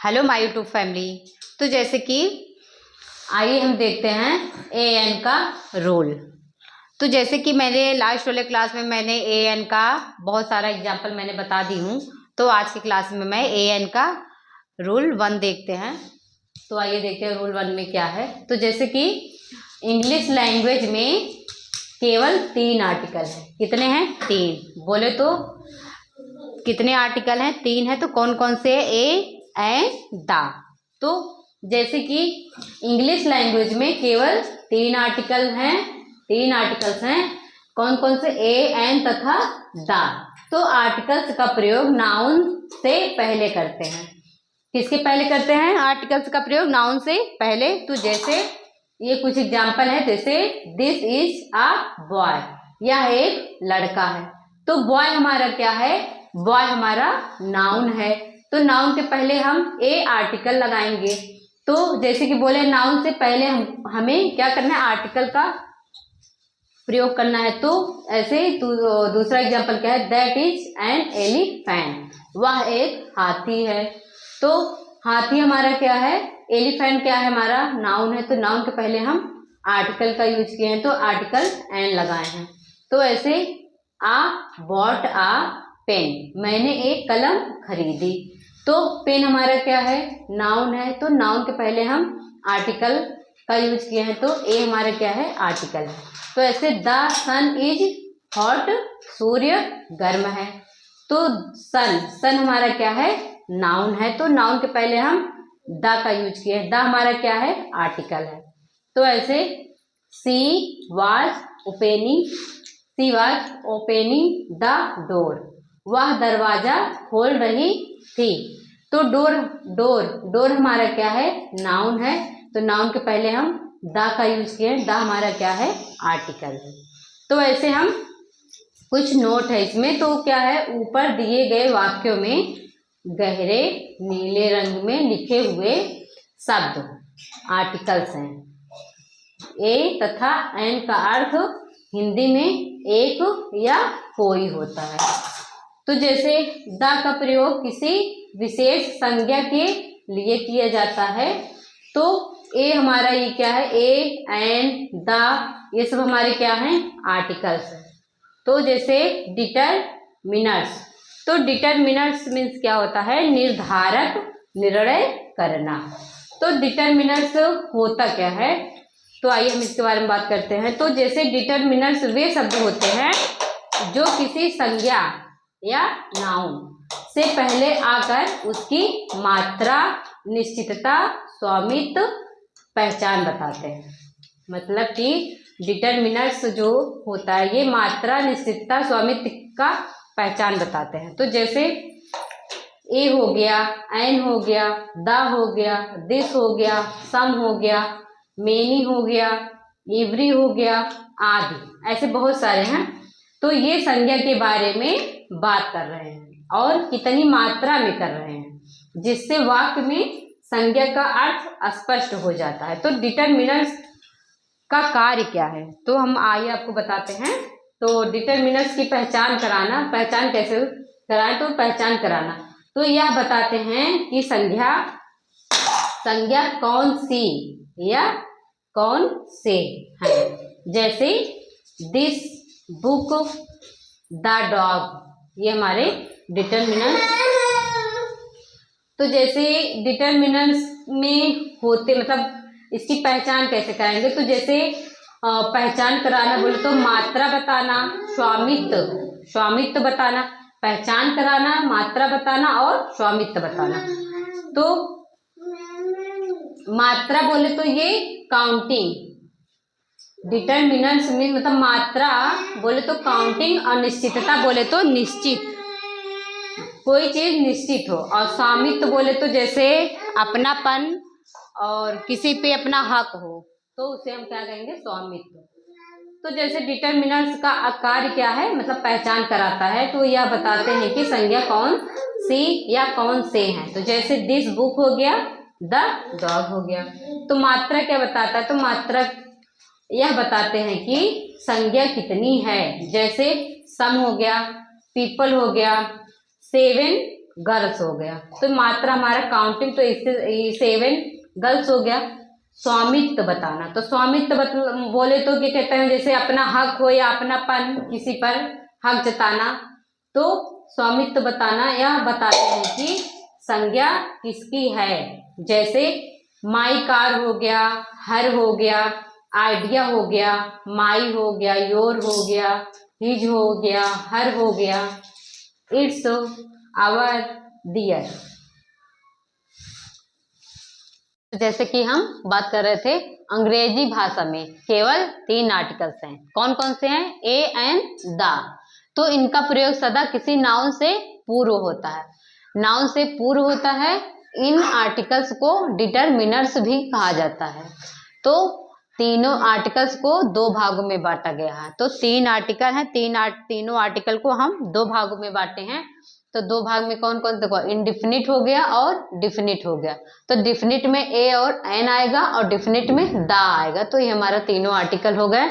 Hello my YouTube family. तो जैसे कि आइए हम देखते हैं ए एन का रोल। तो जैसे कि मैंने लास्ट वाले क्लास में मैंने ए एन का बहुत सारा एग्जाम्पल मैंने बता दी हूँ। तो आज की क्लास में मैं ए एन का रूल 1 देखते हैं। तो आइए देखते हैं रूल 1 में क्या है। तो जैसे कि इंग्लिश लैंग्वेज में केवल 3 आर्टिकल हैं। कितने हैं? 3। बोले तो कितने आर्टिकल हैं? 3 है। तो कौन कौन से? A and the. तो जैसे कि इंग्लिश लैंग्वेज में केवल 3 आर्टिकल हैं, 3 आर्टिकल्स हैं। कौन कौन से? ए एंड तथा द। तो आर्टिकल्स का प्रयोग नाउन से पहले करते हैं। किसके पहले करते हैं? आर्टिकल्स का प्रयोग नाउन से पहले। तो जैसे ये कुछ एग्जाम्पल है, जैसे दिस इज अ बॉय, यह एक लड़का है। तो बॉय हमारा क्या है? बॉय हमारा नाउन है। तो नाउन के पहले हम ए आर्टिकल लगाएंगे। तो जैसे कि बोले नाउन से पहले हमें क्या करना है? आर्टिकल का प्रयोग करना है। तो ऐसे दूसरा एग्जाम्पल क्या है? दैट इज एन एलिफेंट, वह एक हाथी है। तो हाथी हमारा क्या है? एलिफेंट क्या है? हमारा नाउन है। तो नाउन के पहले हम आर्टिकल का यूज किए हैं, तो आर्टिकल एन लगाए हैं। तो ऐसे आ बॉट आ पेन, मैंने एक कलम खरीदी। तो पेन हमारा क्या है? नाउन है। तो नाउन के पहले हम आर्टिकल का यूज किए हैं। तो ए हमारा क्या है? आर्टिकल है। तो ऐसे द सन इज हॉट, सूर्य गर्म है। तो सन हमारा क्या है? नाउन है। तो नाउन के पहले हम द का यूज किए हैं। द हमारा क्या है? आर्टिकल है। तो ऐसे she was opening the door, वह दरवाजा खोल रही थी। तो डोर हमारा क्या है? नाउन है। तो नाउन के पहले हम द का यूज किए हैं। द हमारा क्या है? आर्टिकल है। तो ऐसे हम कुछ नोट है इसमें। तो क्या है? ऊपर दिए गए वाक्यों में गहरे नीले रंग में लिखे हुए शब्द आर्टिकल्स हैं। ए तथा एन का अर्थ हिंदी में एक या कोई होता है। तो जैसे द का प्रयोग किसी विशेष संज्ञा के लिए किया जाता है। तो ए हमारा ये क्या है? ए एंड द, ये सब हमारे क्या हैं? आर्टिकल्स हैं। तो जैसे डिटरमिनर्स, तो डिटरमिनर्स मीन्स क्या होता है? निर्धारक, निर्णय करना। तो डिटरमिनर्स होता क्या है? तो आइए हम इसके बारे में बात करते हैं। तो जैसे डिटरमिनर्स वे शब्द होते हैं जो किसी संज्ञा या नाउन से पहले आकर उसकी मात्रा, निश्चितता, स्वामित्व, पहचान बताते हैं। मतलब कि डिटरमिनर्स जो होता है ये मात्रा, निश्चितता, स्वामित्व का पहचान बताते हैं। तो जैसे ए हो गया, एन हो गया, द हो गया, दिस हो गया, सम हो गया, मेनी हो गया, एवरी हो गया, आदि, ऐसे बहुत सारे हैं। तो ये संज्ञा के बारे में बात कर रहे हैं और कितनी मात्रा में कर रहे हैं, जिससे वाक्य में संज्ञा का अर्थ स्पष्ट हो जाता है। तो डिटरमिनर्स का कार्य क्या है? तो हम आइए आपको बताते हैं। तो डिटरमिनर्स की पहचान कराना, पहचान कैसे कराएं? तो पहचान कराना तो यह बताते हैं कि संज्ञा कौन सी या कौन से है। जैसे दिस बुक, द डॉग, ये हमारे डिटरमिनर्स। तो जैसे डिटरमिनर्स में होते, मतलब इसकी पहचान कैसे कराएंगे? तो जैसे पहचान कराना बोले तो मात्रा बताना, स्वामित्व बताना, पहचान कराना, मात्रा बताना और स्वामित्व बताना। तो मात्रा बोले तो ये काउंटिंग, डिटरमिनर्स में मतलब मात्रा बोले तो काउंटिंग, और निश्चितता बोले तो निश्चित, कोई चीज निश्चित हो। और स्वामित्व बोले तो जैसे अपनापन और किसी पे अपना हक हो, तो उसे हम क्या कहेंगे? स्वामित्व। तो जैसे डिटरमिनर्स का कार्य क्या है? मतलब पहचान कराता है। तो यह बताते हैं कि संज्ञा कौन सी या कौन से हैं। तो जैसे दिस बुक हो गया, द डॉग हो गया। तो मात्रा क्या बताता है? तो मात्रा यह बताते हैं कि संज्ञा कितनी है। जैसे सम हो गया, पीपल हो गया, 7 गर्ल्स हो गया। तो मात्रा हमारा काउंटिंग तो इससे 7 गर्ल्स हो गया। स्वामित्व बताना, तो स्वामित्व बोले तो क्या कहते हैं, जैसे अपना हक हो या अपनापन, किसी पर हक जताना, तो स्वामित्व बताना, यह बताते हैं कि संज्ञा किसकी है। जैसे माई कार हो गया, हर हो गया, आइडिया हो गया, माई हो गया, योर हो गया, हिज हो गया, हर हो गया, इट्स, आवर, दियर। जैसे कि हम बात कर रहे थे, अंग्रेजी भाषा में केवल 3 आर्टिकल्स हैं। कौन कौन से हैं? ए, एन, द। तो इनका प्रयोग सदा किसी नाउन से पूर्व होता है। नाउन से पूर्व होता है। इन आर्टिकल्स को डिटरमिनर्स भी कहा जाता है। तो तीनों आर्टिकल्स को 2 भागों में बांटा गया है। तो 3 आर्टिकल हैं, तीनों आर्टिकल को हम 2 भागों में बांटे हैं। तो 2 भाग में कौन कौन? देखो, इनडिफिनिट हो गया और डिफिनिट हो गया। तो डिफिनिट में ए और एन आएगा और डिफिनिट में द आएगा। तो ये हमारा तीनों आर्टिकल हो गए।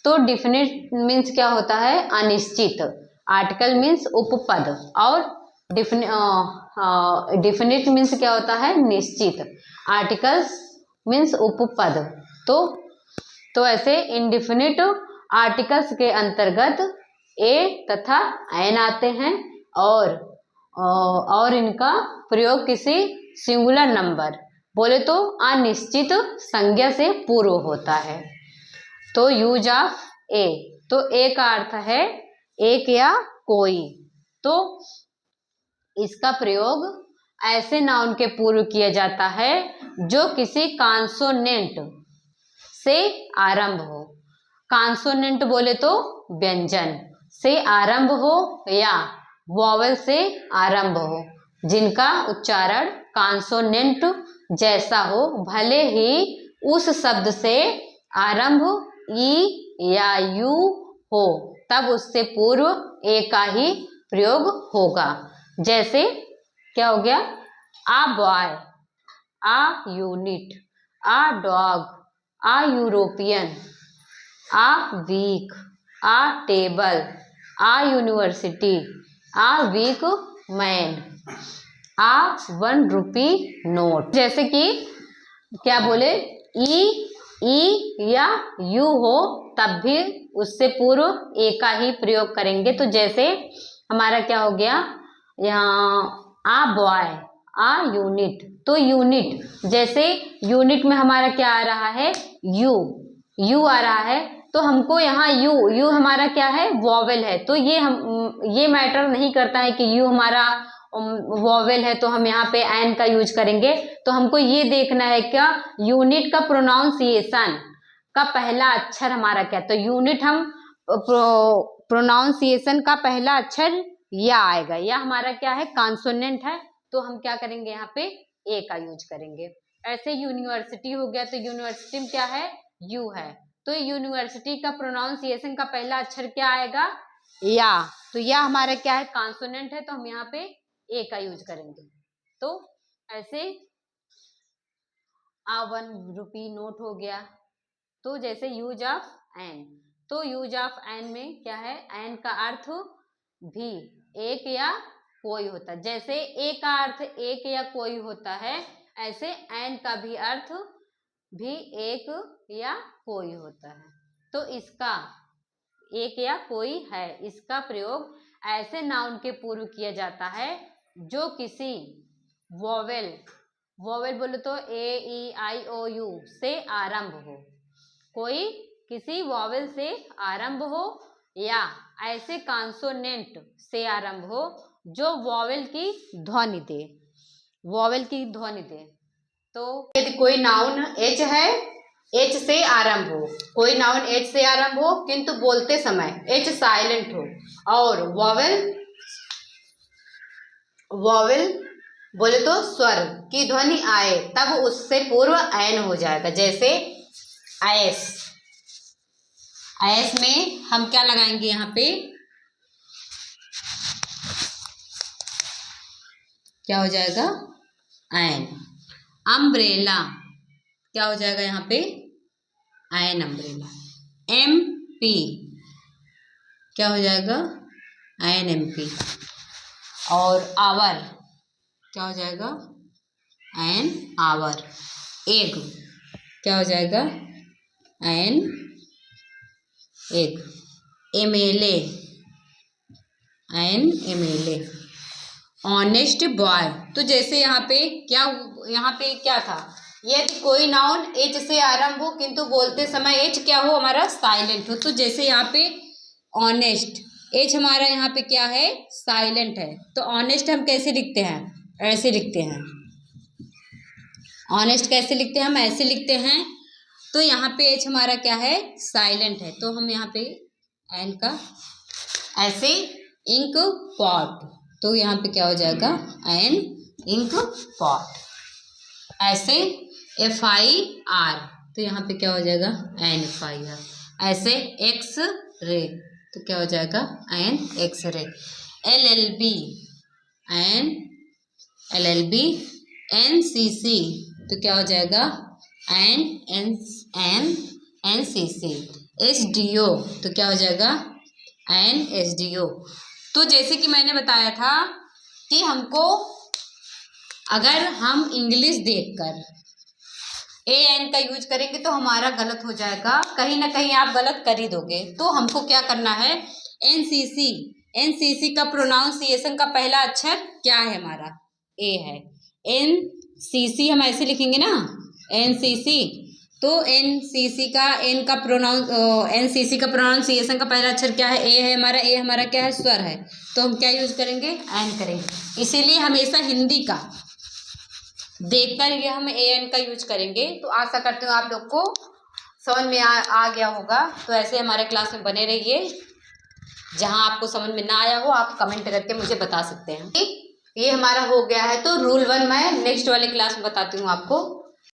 तो डिफिनिट मीन्स क्या होता है? अनिश्चित। आर्टिकल मीन्स उपपद, और डिफिनिट मीन्स क्या होता है? निश्चित। आर्टिकल्स मीन्स उपपद। तो ऐसे इनडिफिनिट आर्टिकल्स के अंतर्गत ए तथा एन आते हैं, और इनका प्रयोग किसी सिंगुलर नंबर, बोले तो अनिश्चित संज्ञा से पूर्व होता है। तो यूज ऑफ ए, तो ए का अर्थ है एक या कोई। तो इसका प्रयोग ऐसे नाउन के पूर्व किया जाता है जो किसी कॉन्सोनेंट से आरंभ हो। कॉन्सोनेंट बोले तो व्यंजन से आरंभ हो या वॉवेल से आरंभ हो, जिनका उच्चारण कॉन्सोनेंट जैसा हो, भले ही उस शब्द से आरंभ ई या यू हो, तब उससे पूर्व ए का ही प्रयोग होगा। जैसे क्या हो गया? A boy, a unit, a dog, a European, a week, a table, a university, a weak man, a 1 rupee note. जैसे कि क्या बोले? ई या यू हो, तब भी उससे पूर्व ए का ही प्रयोग करेंगे। तो जैसे हमारा क्या हो गया यहाँ? A boy, a unit. तो यूनिट, जैसे यूनिट में हमारा क्या आ रहा है? यू आ रहा है। तो हमको यहाँ यू हमारा क्या है? वॉवेल है। तो ये मैटर नहीं करता है कि यू हमारा वॉवेल है तो हम यहाँ पे एन का यूज करेंगे। तो हमको ये देखना है क्या? यूनिट का प्रोनाउंसिएशन का पहला अक्षर हमारा क्या? तो यूनिट हम प्रोनाउंसिएशन का पहला अक्षर या आएगा। या हमारा क्या है? कॉन्सोनेंट है। तो हम क्या करेंगे? यहाँ पे ए का यूज करेंगे। ऐसे यूनिवर्सिटी हो गया, तो यूनिवर्सिटी में क्या है? यू है। तो यूनिवर्सिटी का प्रोनाउंसिएशन का पहला अक्षर क्या आएगा? या। तो या हमारा क्या है? कॉन्सोनेंट है। तो हम यहाँ पे ए का यूज करेंगे। तो ऐसे आ 1 रुपी नोट हो गया। तो जैसे यूज ऑफ एन, तो यूज ऑफ एन में क्या है? एन का अर्थ भी एक या कोई होता है। जैसे ए का अर्थ एक या कोई होता है, ऐसे एन का भी अर्थ भी एक या कोई होता है। तो इसका एक या कोई है, इसका प्रयोग ऐसे नाउन के पूर्व किया जाता है जो किसी वॉवेल बोले तो ए ई आई ओ यू से आरंभ हो, कोई किसी वॉवेल से आरंभ हो या ऐसे कॉन्सोनेंट से आरंभ हो जो वॉवेल की ध्वनि दे। तो यदि कोई नाउन एच है, एच से आरंभ हो, कोई नाउन एच से आरंभ हो किंतु बोलते समय एच साइलेंट हो, और वॉवेल बोले तो स्वर की ध्वनि आए, तब उससे पूर्व एन हो जाएगा। जैसे एस में हम क्या लगाएंगे? यहाँ पे क्या हो जाएगा? एन। अम्ब्रेला क्या हो जाएगा? यहाँ पे एन अम्ब्रेला। एम पी क्या हो जाएगा? An M P. और आवर क्या हो जाएगा, एन आवर। एग क्या हो जाएगा, an egg. MLA, an MLA. Honest boy, तो जैसे यहाँ पे क्या था, यदि कोई नाउन एच से आरंभ हो किंतु बोलते समय एच क्या हो, हमारा साइलेंट हो। तो जैसे यहाँ पे ऑनेस्ट, एच हमारा यहाँ पे क्या है, साइलेंट है। तो ऑनेस्ट हम कैसे लिखते हैं, ऐसे लिखते हैं। ऑनेस्ट कैसे लिखते हैं, हम ऐसे लिखते हैं। तो यहाँ पे एच हमारा क्या है, साइलेंट है। तो हम यहाँ पे एन का ऐसे इंक पॉट, तो यहाँ पे क्या हो जाएगा, एन इंक पॉट। ऐसे FIR, तो यहाँ पे क्या हो जाएगा, एन FIR। ऐसे एक्स रे, तो क्या हो जाएगा, an X ray. LLB, an LLB। NCC, तो क्या हो जाएगा, एन NCC। SDO, तो क्या हो जाएगा, एन SDO। तो जैसे कि मैंने बताया था कि हमको अगर हम इंग्लिश देखकर AN का यूज करेंगे तो हमारा गलत हो जाएगा, कहीं ना कहीं आप गलत कर ही दोगे। तो हमको क्या करना है, NCC का प्रोनाउंसिएशन का पहला अक्षर क्या है, हमारा A है। NCC हम ऐसे लिखेंगे ना, NCC। तो NCC का NCC का प्रोनाउंसिएशन का पहला अक्षर क्या है, A है हमारा। A हमारा क्या है, स्वर है। तो हम क्या यूज करेंगे, एन करेंगे। इसीलिए हमेशा हिंदी का देखकर ये हम AN का यूज करेंगे। तो आशा करती हूँ आप लोग को समझ में आ गया होगा। तो ऐसे हमारे क्लास में बने रहिए। जहाँ आपको समझ में ना आया हो आप कमेंट करके मुझे बता सकते हैं। ये हमारा हो गया है। तो रूल 1 मैं नेक्स्ट वाले क्लास में बताती हूँ आपको।